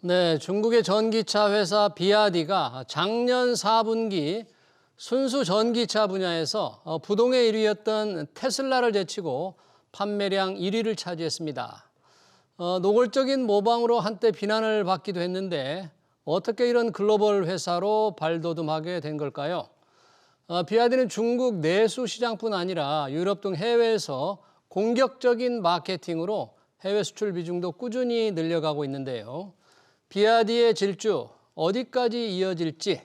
네, 중국의 전기차 회사 비아디가 작년 4분기 순수 전기차 분야에서 부동의 1위였던 테슬라를 제치고 판매량 1위를 차지했습니다. 노골적인 모방으로 한때 비난을 받기도 했는데 어떻게 이런 글로벌 회사로 발돋움하게 된 걸까요? 비아디는 중국 내수 시장뿐 아니라 유럽 등 해외에서 공격적인 마케팅으로 해외 수출 비중도 꾸준히 늘려가고 있는데요. 비아디의 질주 어디까지 이어질지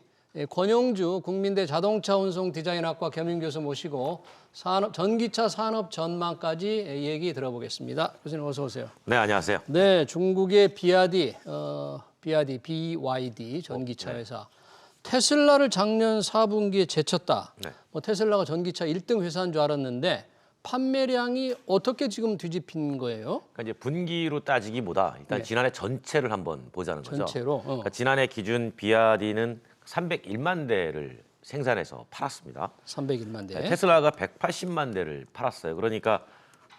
권용주 국민대 자동차 운송 디자인학과 겸임교수 모시고 전기차 산업 전망까지 얘기 들어보겠습니다. 교수님 어서 오세요. 네, 안녕하세요. 네, 중국의 비아디, BYD 전기차 회사. 테슬라를 작년 4분기에 제쳤다. 네. 테슬라가 전기차 1등 회사인 줄 알았는데 판매량이 어떻게 지금 뒤집힌 거예요? 그러니까 이제 분기로 따지기보다 일단 네. 지난해 전체를 한번 보자는 거죠. 전체로? 그러니까 지난해 기준 비아디는 301만 대를 생산해서 팔았습니다. 301만 대. 테슬라가 180만 대를 팔았어요. 그러니까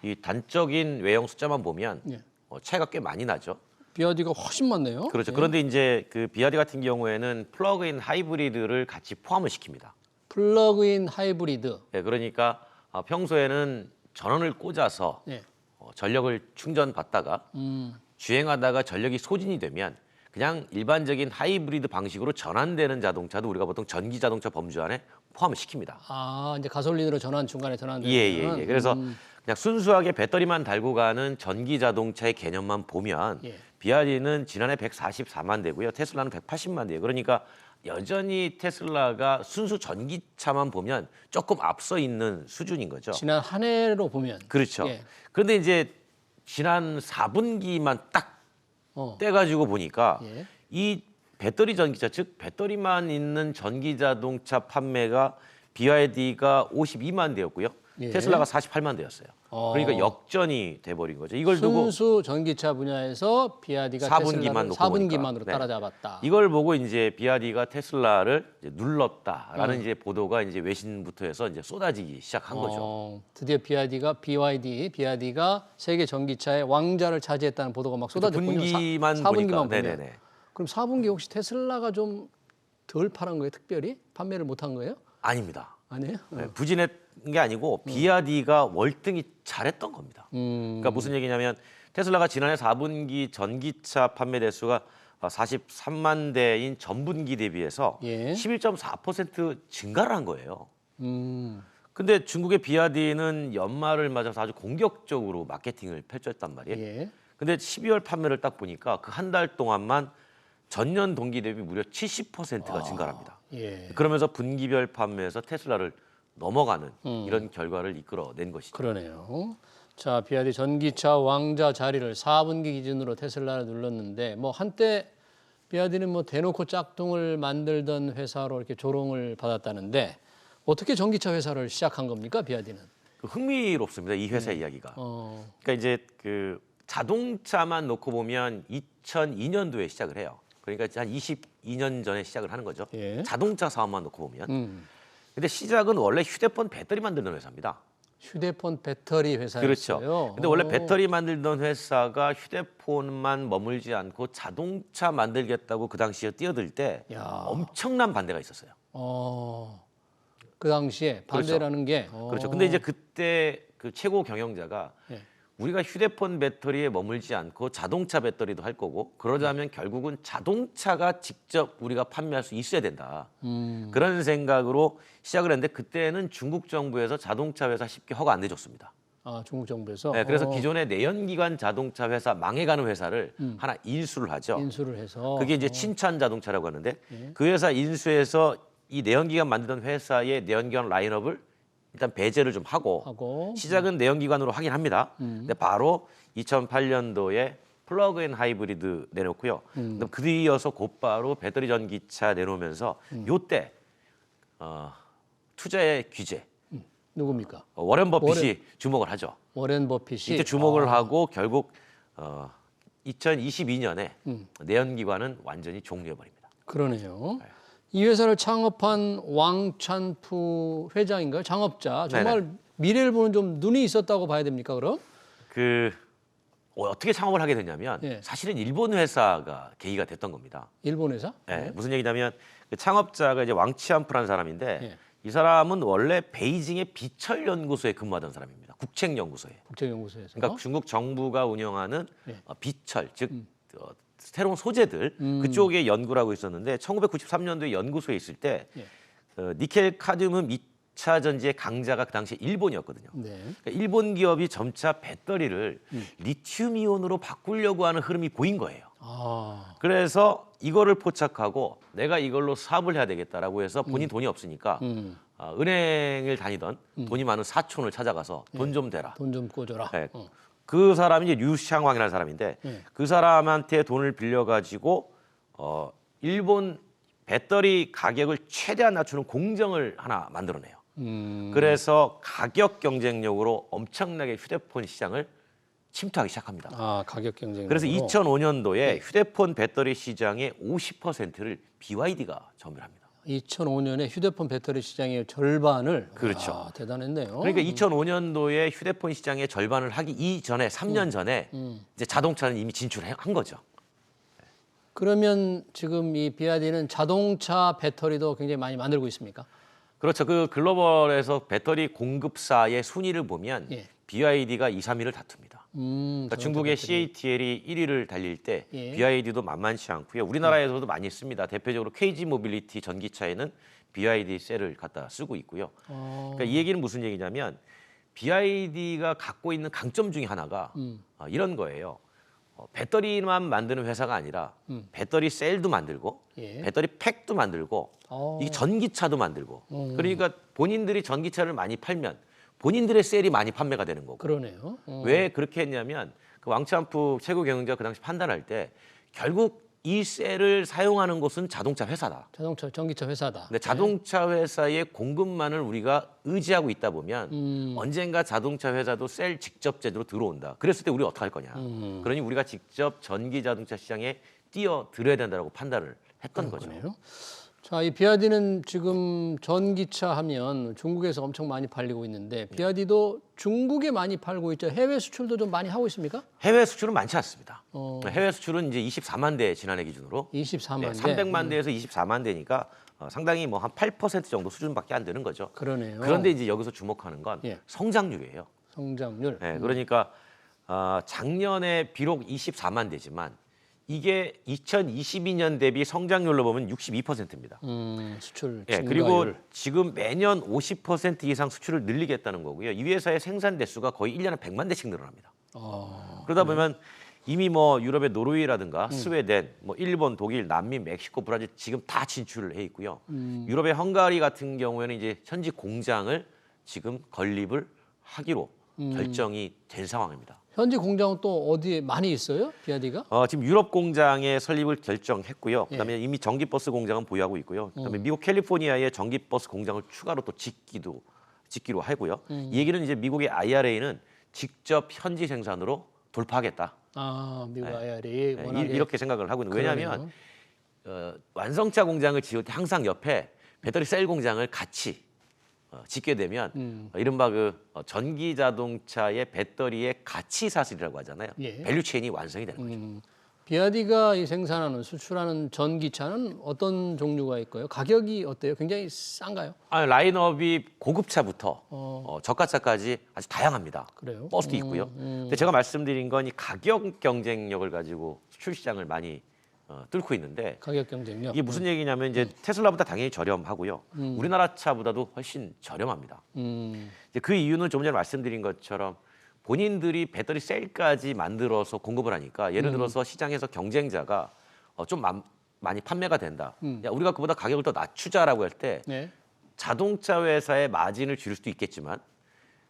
이 단적인 외형 숫자만 보면 예. 차이가 꽤 많이 나죠. 비아디가 훨씬 많네요. 그렇죠. 예. 그런데 이제 그 비아디 같은 경우에는 플러그인 하이브리드를 같이 포함을 시킵니다. 플러그인 하이브리드. 예, 그러니까 평소에는 전원을 꽂아서 예. 전력을 충전받다가 주행하다가 전력이 소진이 되면 그냥 일반적인 하이브리드 방식으로 전환되는 자동차도 우리가 보통 전기 자동차 범주 안에 포함을 시킵니다. 아, 이제 가솔린으로 중간에 전환되는. 예. 그래서 그냥 순수하게 배터리만 달고 가는 전기 자동차의 개념만 보면 예. 비아디는 지난해 144만 대고요. 테슬라는 180만 대예요. 그러니까 여전히 테슬라가 순수 전기차만 보면 조금 앞서 있는 수준인 거죠. 지난 한 해로 보면. 그렇죠. 예. 그런데 이제 지난 4분기만 딱 떼가지고 보니까 예. 이 배터리 전기차, 즉 배터리만 있는 전기 자동차 판매가 BYD가 52만 대였고요. 예. 테슬라가 48만 대였어요. 그러니까 역전이 돼버린 거죠. 이걸 두고 순수 전기차 분야에서 비아디가 4분기만 놓고 4분기만으로 보니까. 따라잡았다. 이걸 보고 이제 비아디가 테슬라를 이제 눌렀다라는 이제 보도가 이제 외신부터 해서 이제 쏟아지기 시작한 거죠. 드디어 비아디가 세계 전기차의 왕좌를 차지했다는 보도가 막 쏟아졌군요. 분기만 4분기만 보니까. 보면. 네네네. 그럼 4분기 혹시 테슬라가 좀 덜 팔은 거예요? 특별히 판매를 못한 거예요? 아닙니다. 아니에요? 네, 부진한 게 아니고 비아디가 월등히 잘했던 겁니다. 그러니까 무슨 얘기냐면 테슬라가 지난해 4분기 전기차 판매 대수가 43만 대인 전분기 대비해서 예. 11.4% 증가를 한 거예요. 음, 근데 중국의 비아디는 연말을 맞아서 아주 공격적으로 마케팅을 펼쳤단 말이에요. 예. 근데 12월 판매를 딱 보니까 그 한 달 동안만 전년 동기 대비 무려 70%가 증가합니다. 예. 그러면서 분기별 판매에서 테슬라를 넘어가는 이런 결과를 이끌어낸 것이죠. 그러네요. 자, 비아디 전기차 왕자 자리를 4분기 기준으로 테슬라를 눌렀는데 한때 비아디는 대놓고 짝퉁을 만들던 회사로 이렇게 조롱을 받았다는데 어떻게 전기차 회사를 시작한 겁니까, 비아디는? 흥미롭습니다. 이 회사 이야기가. 그러니까 이제 그 자동차만 놓고 보면 2002년도에 시작을 해요. 그러니까 한 22년 전에 시작을 하는 거죠. 예. 자동차 사업만 놓고 보면. 근데 시작은 원래 휴대폰 배터리 만드는 회사입니다. 휴대폰 배터리 회사였어요. 그렇죠. 근데 원래 배터리 만들던 회사가 휴대폰만 머물지 않고 자동차 만들겠다고 그 당시에 뛰어들 때 야. 엄청난 반대가 있었어요. 그 당시에 반대라는 게. 그렇죠. 근데 이제 그때 그 최고 경영자가 예. 우리가 휴대폰 배터리에 머물지 않고 자동차 배터리도 할 거고 그러자면 결국은 자동차가 직접 우리가 판매할 수 있어야 된다. 그런 생각으로 시작을 했는데 그때는 중국 정부에서 자동차 회사 쉽게 허가 안 내줬습니다. 아, 중국 정부에서. 네, 그래서 기존의 내연기관 자동차 회사 망해가는 회사를 하나 인수를 하죠. 인수를 해서. 그게 이제 친찬 자동차라고 하는데 그 회사 인수해서 이 내연기관 만들던 회사의 내연기관 라인업을 일단 배제를 좀 하고 시작은 내연기관으로 하긴 합니다. 근데 바로 2008년도에 플러그인 하이브리드 내놓고요. 그 뒤이어서 곧바로 배터리 전기차 내놓으면서 요때 투자의 규제 누굽니까? 워렌 버핏이 주목을 하죠. 워렌 버핏이. 이때 주목을 하고 결국 2022년에 내연기관은 완전히 종료해버립니다. 그러네요. 이 회사를 창업한 왕찬푸 회장인가요? 창업자. 정말 네네. 미래를 보는 좀 눈이 있었다고 봐야 됩니까, 그럼? 그 어떻게 창업을 하게 됐냐면 예. 사실은 일본 회사가 계기가 됐던 겁니다. 일본 회사? 예, 무슨 얘기냐면 그 창업자가 이제 왕치안프라는 사람인데 예. 이 사람은 원래 베이징의 비철 연구소에 근무하던 사람입니다. 국책연구소에. 국제연구소에서. 그러니까 중국 정부가 운영하는 예. 비철 즉 새로운 소재들 그쪽에 연구를 하고 있었는데 1993년도에 연구소에 있을 때 예. 니켈 카드뮴 2차 전지의 강자가 그 당시에 일본이었거든요. 네. 그러니까 일본 기업이 점차 배터리를 리튬이온으로 바꾸려고 하는 흐름이 보인 거예요. 아, 그래서 이거를 포착하고 내가 이걸로 사업을 해야 되겠다라고 해서 본인 돈이 없으니까 은행을 다니던 돈이 많은 사촌을 찾아가서 돈 좀 대라. 돈 좀 꿔줘라. 네. 그 사람이 이제 류샹왕이라는 사람인데 그 사람한테 돈을 빌려가지고 일본 배터리 가격을 최대한 낮추는 공정을 하나 만들어내요. 그래서 가격 경쟁력으로 엄청나게 휴대폰 시장을 침투하기 시작합니다. 아, 가격 경쟁. 그래서 2005년도에 휴대폰 배터리 시장의 50%를 BYD가 점유합니다. 2005년에 휴대폰 배터리 시장의 절반을. 그렇죠. 와, 대단했네요. 그러니까 2005년도에 휴대폰 시장의 절반을 하기 이전에 3년 전에 이제 자동차는 이미 진출한 거죠. 그러면 지금 이 비아디는 자동차 배터리도 굉장히 많이 만들고 있습니까? 그렇죠. 그 글로벌에서 배터리 공급사의 순위를 보면 예. BYD가 2, 3위를 다툽니다. 그러니까 중국의 CATL이 1위를 달릴 때 예. BYD도 만만치 않고요. 우리나라에서도 많이 씁니다. 대표적으로 KG 모빌리티 전기차에는 BYD 셀을 갖다 쓰고 있고요. 그러니까 이 얘기는 무슨 얘기냐면 BYD가 갖고 있는 강점 중에 하나가 이런 거예요. 배터리만 만드는 회사가 아니라 배터리 셀도 만들고 예. 배터리 팩도 만들고 이 전기차도 만들고 그러니까 본인들이 전기차를 많이 팔면 본인들의 셀이 많이 판매가 되는 거고. 그러네요. 왜 그렇게 했냐면 그 왕치안프 최고 경영자가 그 당시 판단할 때 결국 이 셀을 사용하는 곳은 자동차 회사다. 자동차 전기차 회사다. 근데 자동차 회사의 공급만을 우리가 의지하고 있다 보면 언젠가 자동차 회사도 셀 직접 제대로 들어온다. 그랬을 때 우리가 어떻게 할 거냐. 그러니 우리가 직접 전기 자동차 시장에 뛰어들어야 된다고 판단을 했던 거죠. 그러네요. 자, 이 비아디는 지금 전기차 하면 중국에서 엄청 많이 팔리고 있는데 비아디도 중국에 많이 팔고 있죠. 해외 수출도 좀 많이 하고 있습니까? 해외 수출은 많지 않습니다. 해외 수출은 이제 24만 대 지난해 기준으로 24만 대. 300만 대에서 24만 대니까 상당히 뭐 한 8% 정도 수준밖에 안 되는 거죠. 그러네요. 그런데 이제 여기서 주목하는 건 예. 성장률이에요. 성장률. 네, 그러니까 작년에 비록 24만 대지만 이게 2022년 대비 성장률로 보면 62%입니다. 수출 예, 증가율. 그리고 지금 매년 50% 이상 수출을 늘리겠다는 거고요. 이 회사의 생산 대수가 거의 1년에 100만 대씩 늘어납니다. 그러다 보면 이미 뭐 유럽의 노르웨이라든가 스웨덴, 뭐 일본, 독일, 남미, 멕시코, 브라질 지금 다 진출을 해 있고요. 유럽의 헝가리 같은 경우에는 이제 현지 공장을 지금 건립을 하기로 결정이 된 상황입니다. 현지 공장은 또 어디에 많이 있어요? 비아디가? 지금 유럽 공장의 설립을 결정했고요. 그다음에 이미 전기버스 공장은 보유하고 있고요. 그다음에 미국 캘리포니아에 전기버스 공장을 추가로 또 짓기로 하고요. 이 얘기는 이제 미국의 IRA는 직접 현지 생산으로 돌파하겠다. 아, 미국 네. IRA 네, 워낙에 이렇게 생각을 하고 있는 거예요. 왜냐하면 완성차 공장을 지을 때 항상 옆에 배터리 셀 공장을 같이 짓게 되면 이른바 그 전기 자동차의 배터리의 가치 사슬이라고 하잖아요. 예. 밸류 체인이 완성이 되는 거죠. 비아디가 이 생산하는 수출하는 전기차는 어떤 종류가 있고요? 가격이 어때요? 굉장히 싼가요? 라인업이 고급차부터 저가차까지 아주 다양합니다. 그래요? 버스도 있고요. 근데 제가 말씀드린 건 이 가격 경쟁력을 가지고 수출 시장을 많이 뚫고 있는데 가격 경쟁력. 이게 무슨 얘기냐면 이제 테슬라보다 당연히 저렴하고요. 우리나라 차보다도 훨씬 저렴합니다. 이제 그 이유는 조금 전에 말씀드린 것처럼 본인들이 배터리 셀까지 만들어서 공급을 하니까 예를 들어서 시장에서 경쟁자가 좀 많이 판매가 된다. 야, 우리가 그보다 가격을 더 낮추자라고 할 때 네. 자동차 회사의 마진을 줄일 수도 있겠지만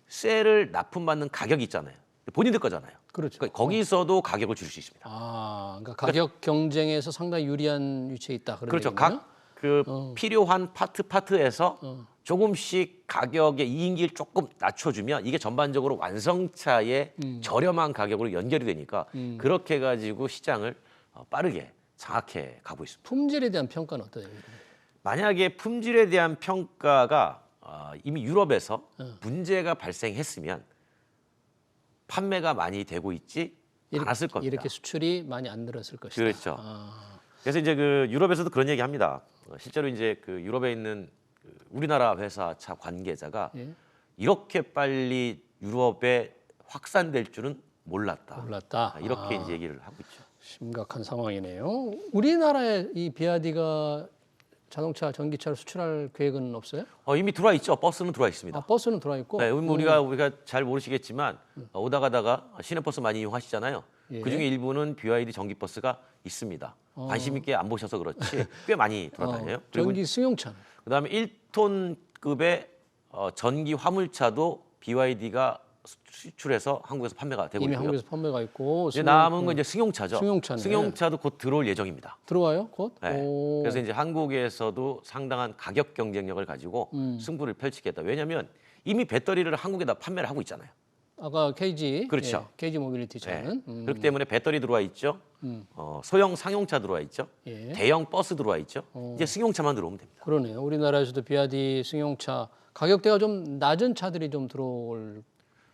셀을 납품받는 가격이 있잖아요. 본인들 거잖아요. 그렇죠. 그러니까 거기서도 가격을 줄일 수 있습니다. 아, 그러니까 가격 경쟁에서 상당히 유리한 위치에 있다. 그런 그렇죠. 얘기네요? 각 그 필요한 파트에서 조금씩 가격의 이익을 조금 낮춰주면 이게 전반적으로 완성차의 저렴한 가격으로 연결이 되니까 그렇게 가지고 시장을 빠르게 장악해 가고 있습니다. 품질에 대한 평가는 어떠세요? 만약에 품질에 대한 평가가 이미 유럽에서 문제가 발생했으면 판매가 많이 되고 있지 많았을 겁니다. 이렇게 수출이 많이 안 늘었을 것이다. 그렇죠. 그래서 이제 그 유럽에서도 그런 얘기합니다. 실제로 이제 그 유럽에 있는 그 우리나라 회사차 관계자가 예. 이렇게 빨리 유럽에 확산될 줄은 몰랐다. 몰랐다. 이렇게 이제 얘기를 하고 있죠. 심각한 상황이네요. 우리나라에 이 비아디가 자동차, 전기차를 수출할 계획은 없어요? 이미 들어와 있죠. 버스는 들어와 있습니다. 버스는 들어와 있고. 네, 우리가 잘 모르시겠지만 오다 가다가 시내버스 많이 이용하시잖아요. 예. 그중에 일부는 BYD 전기버스가 있습니다. 관심 있게 안 보셔서 그렇지 꽤 많이 돌아다녀요. 그리고 전기 승용차는 그다음에 1톤급의 전기 화물차도 BYD가 수출해서 한국에서 판매가 되고 이미 있고요. 한국에서 판매가 있고. 이제 남은 건 이제 승용차죠. 승용차네. 승용차도 곧 들어올 예정입니다. 들어와요, 곧? 네. 오. 그래서 이제 한국에서도 상당한 가격 경쟁력을 가지고 승부를 펼치겠다. 왜냐하면 이미 배터리를 한국에다 판매를 하고 있잖아요. 아까 KG, 그렇죠. KG 모빌리티 네. 차는 그렇기 때문에 배터리 들어와 있죠. 소형 상용차 들어와 있죠. 예. 대형 버스 들어와 있죠. 이제 승용차만 들어오면 됩니다. 그러네요. 우리나라에서도 비아디 승용차 가격대가 좀 낮은 차들이 좀 들어올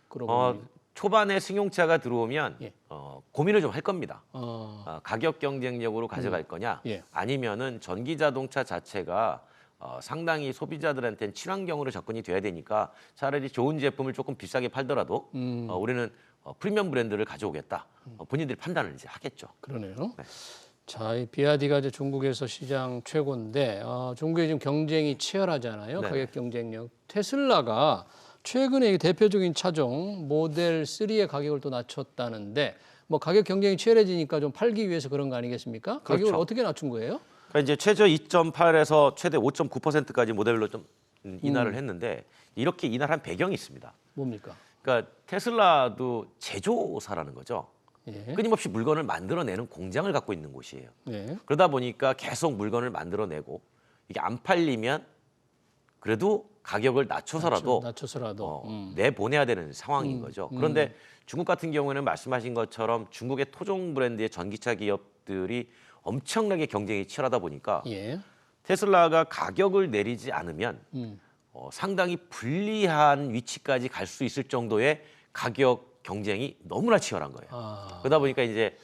그러고 초반에 승용차가 들어오면 예. 고민을 좀 할 겁니다. 어, 가격 경쟁력으로 가져갈 거냐, 예. 아니면은 전기 자동차 자체가 상당히 소비자들한테는 친환경으로 접근이 돼야 되니까 차라리 좋은 제품을 조금 비싸게 팔더라도 우리는 프리미엄 브랜드를 가져오겠다. 본인들이 판단을 이제 하겠죠. 그러네요. 네. 자, 이 비아디가 이제 중국에서 시장 최고인데 중국에 지금 경쟁이 치열하잖아요. 네. 가격 경쟁력. 테슬라가 최근에 이 대표적인 차종 모델 3의 가격을 또 낮췄다는데 뭐 가격 경쟁이 치열해지니까 좀 팔기 위해서 그런 거 아니겠습니까? 가격을 그렇죠. 어떻게 낮춘 거예요? 그러니까 이제 최저 2.8에서 최대 5.9%까지 모델로 좀 인하를 했는데 이렇게 인하한 배경이 있습니다. 뭡니까? 그러니까 테슬라도 제조사라는 거죠. 예. 끊임없이 물건을 만들어내는 공장을 갖고 있는 곳이에요. 네. 그러다 보니까 계속 물건을 만들어내고 이게 안 팔리면 그래도 가격을 낮춰서라도 낮춰서라도. 내보내야 되는 상황인 거죠. 그런데 중국 같은 경우에는 말씀하신 것처럼 중국의 토종 브랜드의 전기차 기업들이 엄청나게 경쟁이 치열하다 보니까 예. 테슬라가 가격을 내리지 않으면 상당히 불리한 위치까지 갈 수 있을 정도의 가격 경쟁이 너무나 치열한 거예요. 그러다 보니까 이제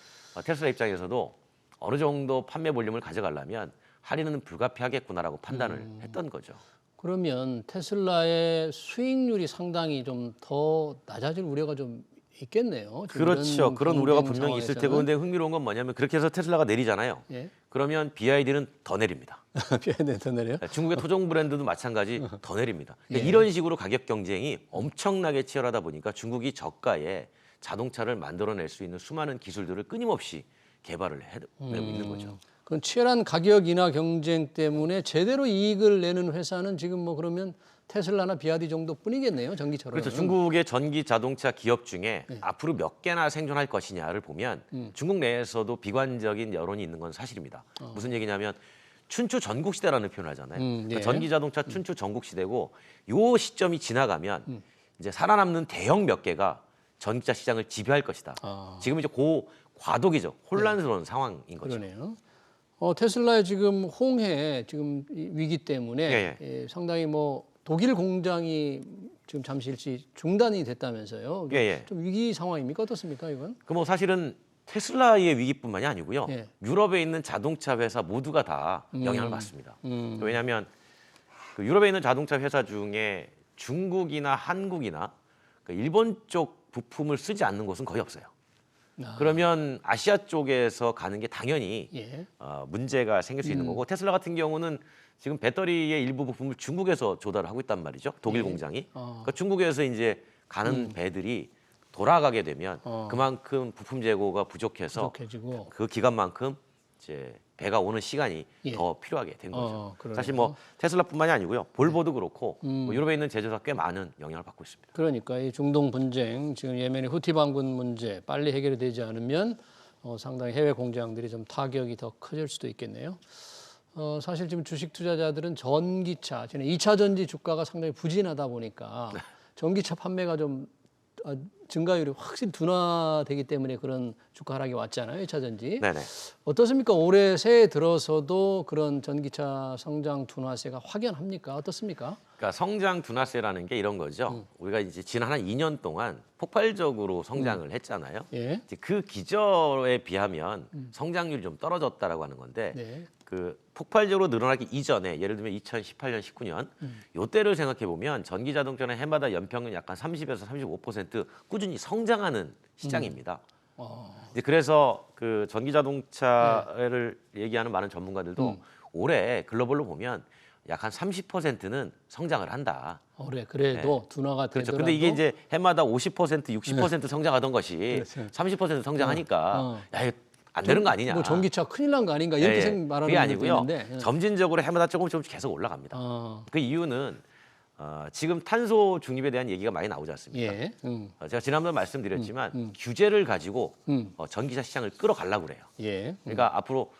테슬라 입장에서도 어느 정도 판매 볼륨을 가져가려면 할인은 불가피하겠구나라고 판단을 했던 거죠. 그러면 테슬라의 수익률이 상당히 좀 더 낮아질 우려가 좀 있겠네요. 지금 그렇죠. 이런 그런 우려가 경쟁 분명히 있을 상황에서는. 테고, 근데 흥미로운 건 뭐냐면 그렇게 해서 테슬라가 내리잖아요. 예. 그러면 BYD는 더 내립니다. 비아디 더 내려요? 중국의 토종 브랜드도 마찬가지 더 내립니다. 그러니까 예. 이런 식으로 가격 경쟁이 엄청나게 치열하다 보니까 중국이 저가에 자동차를 만들어낼 수 있는 수많은 기술들을 끊임없이 개발을 해내고 있는 거죠. 그럼 치열한 가격 인하 경쟁 때문에 제대로 이익을 내는 회사는 지금 뭐 그러면 테슬라나 비아디 정도뿐이겠네요. 전기차로. 그렇죠. 중국의 전기 자동차 기업 중에 앞으로 몇 개나 생존할 것이냐를 보면 중국 내에서도 비관적인 여론이 있는 건 사실입니다. 무슨 얘기냐면 춘추 전국 시대라는 표현을 하잖아요. 그러니까 예. 전기 자동차 춘추 전국 시대고 요 시점이 지나가면 이제 살아남는 대형 몇 개가 전기차 시장을 지배할 것이다. 지금 이제 과도기죠. 혼란스러운 상황인 거죠. 그러네요. 테슬라의 지금 홍해 지금 이 위기 때문에 예, 예, 상당히 뭐 독일 공장이 지금 잠시 일시 중단이 됐다면서요. 예, 예. 좀 위기 상황입니까? 어떻습니까, 이건? 그 뭐 사실은 테슬라의 위기뿐만이 아니고요. 예. 유럽에 있는 자동차 회사 모두가 다 영향을 받습니다. 왜냐하면 그 유럽에 있는 자동차 회사 중에 중국이나 한국이나 그 일본 쪽 부품을 쓰지 않는 곳은 거의 없어요. 그러면 아시아 쪽에서 가는 게 당연히 예. 문제가 생길 수 있는 거고, 테슬라 같은 경우는 지금 배터리의 일부 부품을 중국에서 조달을 하고 있단 말이죠. 독일 공장이. 그러니까 중국에서 이제 가는 배들이 돌아가게 되면 그만큼 부품 재고가 부족해서 부족해지고. 그 기간만큼 이제 배가 오는 시간이 예. 더 필요하게 된 거죠. 그러네요. 사실 뭐 테슬라뿐만이 아니고요. 볼보도 그렇고 뭐 유럽에 있는 제조사 꽤 많은 영향을 받고 있습니다. 그러니까 이 중동 분쟁, 지금 예멘의 후티 반군 문제 빨리 해결이 되지 않으면 상당히 해외 공장들이 좀 타격이 더 커질 수도 있겠네요. 사실 지금 주식 투자자들은 전기차, 지금 2차 전지 주가가 상당히 부진하다 보니까 전기차 판매가 좀 증가율이 확실히 둔화되기 때문에 그런 주가 하락이 왔잖아요. 2차 전지. 네네. 어떻습니까? 올해 새해 들어서도 그런 전기차 성장 둔화세가 확연합니까? 어떻습니까? 그러니까 성장 둔화세라는 게 이런 거죠. 우리가 이제 지난 한 2년 동안 폭발적으로 성장을 했잖아요. 예. 이제 그 기저에 비하면 성장률이 좀 떨어졌다라고 하는 건데 네. 그 폭발적으로 늘어나기 이전에 예를 들면 2018년, 19년 요때를 생각해 보면 전기 자동차는 해마다 연평균 약간 30에서 35% 꾸준히 성장하는 시장입니다. 이제 그래서 그 전기 자동차를 얘기하는 많은 전문가들도 올해 글로벌로 보면 약 한 30%는 성장을 한다. 올해 그래도 둔화가 그렇죠. 되더라도 근데 이게 이제 해마다 50%, 60% 성장하던 것이 그렇죠. 30% 성장하니까 야, 이거 안 되는 거 아니냐. 뭐 전기차 큰일 난 거 아닌가 이렇게 예, 예. 말하는 그게 분들도 아니고요. 있는데. 예. 점진적으로 해마다 조금씩 계속 올라갑니다. 그 이유는 지금 탄소 중립에 대한 얘기가 많이 나오지 않습니까? 예. 제가 지난번에 말씀드렸지만 규제를 가지고 전기차 시장을 끌어가려고 그래요. 예. 그러니까 앞으로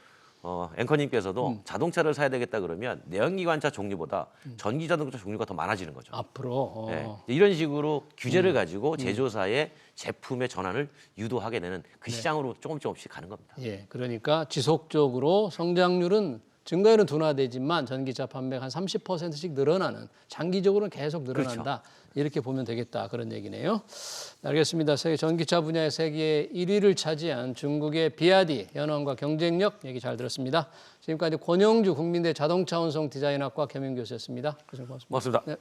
앵커님께서도 자동차를 사야 되겠다 그러면 내연기관차 종류보다 전기 자동차 종류가 더 많아지는 거죠. 앞으로 네. 이런 식으로 규제를 가지고 제조사의 제품의 전환을 유도하게 되는 그 시장으로 조금씩 가는 겁니다. 예. 그러니까 지속적으로 성장률은 증가율은 둔화되지만 전기차 판매가 한 30%씩 늘어나는 장기적으로는 계속 늘어난다. 이렇게 보면 되겠다. 그런 얘기네요. 알겠습니다. 세계 전기차 분야의 세계 1위를 차지한 중국의 비아디 현황과 경쟁력 얘기 잘 들었습니다. 지금까지 권영주 국민대 자동차 운송 디자인학과 겸임 교수였습니다. 고생 고맙습니다. 고맙습니다. 네.